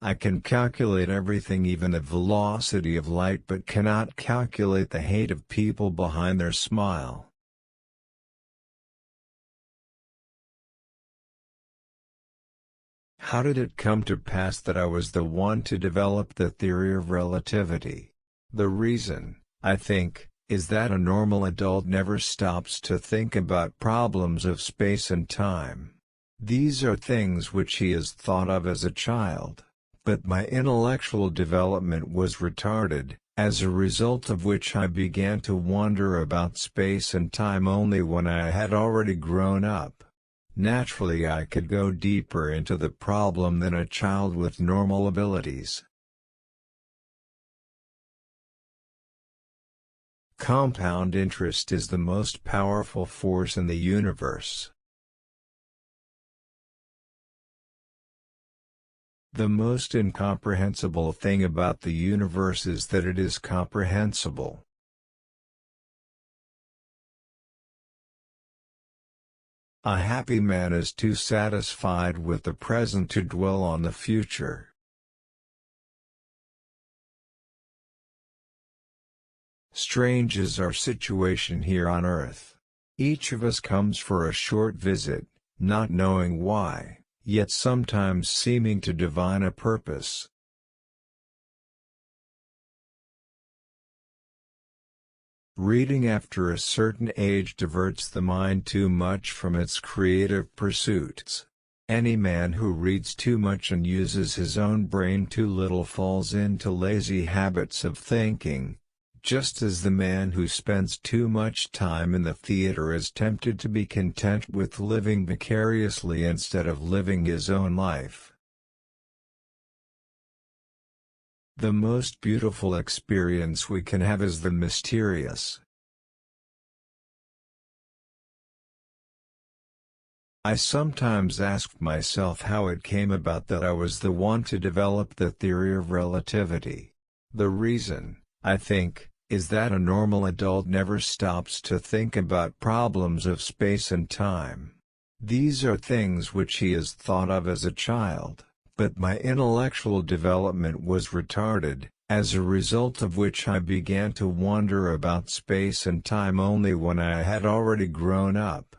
I can calculate everything, even the velocity of light, but cannot calculate the hate of people behind their smile. How did it come to pass that I was the one to develop the theory of relativity? The reason, I think, is that a normal adult never stops to think about problems of space and time. These are things which he has thought of as a child, but my intellectual development was retarded, as a result of which I began to wonder about space and time only when I had already grown up. Naturally, I could go deeper into the problem than a child with normal abilities. Compound interest is the most powerful force in the universe. The most incomprehensible thing about the universe is that it is comprehensible. A happy man is too satisfied with the present to dwell on the future. Strange is our situation here on earth. Each of us comes for a short visit, not knowing why, yet sometimes seeming to divine a purpose. Reading after a certain age diverts the mind too much from its creative pursuits. Any man who reads too much and uses his own brain too little falls into lazy habits of thinking, just as the man who spends too much time in the theater is tempted to be content with living vicariously instead of living his own life. The most beautiful experience we can have is the mysterious. I sometimes asked myself how it came about that I was the one to develop the theory of relativity. The reason, I think, is that a normal adult never stops to think about problems of space and time. These are things which he has thought of as a child, but my intellectual development was retarded, as a result of which I began to wonder about space and time only when I had already grown up.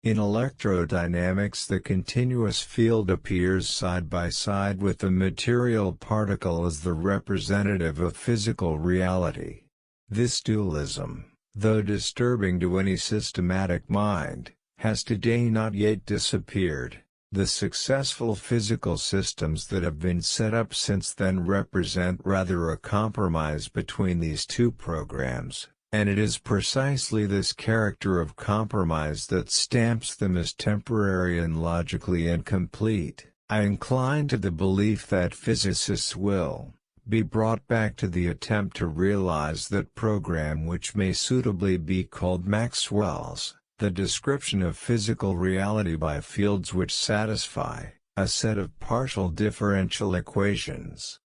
In electrodynamics, the continuous field appears side by side with the material particle as the representative of physical reality. This dualism, though disturbing to any systematic mind, has today not yet disappeared. The successful physical systems that have been set up since then represent rather a compromise between these two programs, and it is precisely this character of compromise that stamps them as temporary and logically incomplete. I incline to the belief that physicists will be brought back to the attempt to realize that program which may suitably be called Maxwell's, the description of physical reality by fields which satisfy a set of partial differential equations.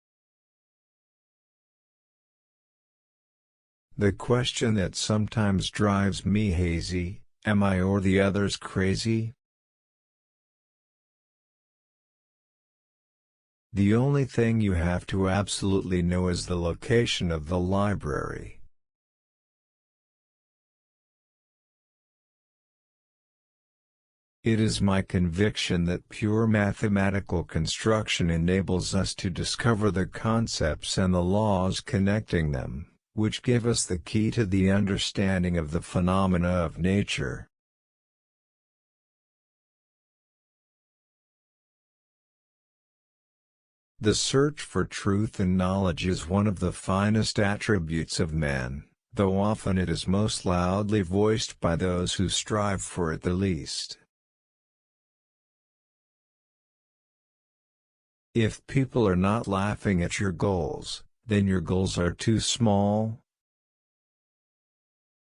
The question that sometimes drives me hazy, am I or the others crazy? The only thing you have to absolutely know is the location of the library. It is my conviction that pure mathematical construction enables us to discover the concepts and the laws connecting them, which give us the key to the understanding of the phenomena of nature. The search for truth and knowledge is one of the finest attributes of man, though often it is most loudly voiced by those who strive for it the least. If people are not laughing at your goals, then your goals are too small,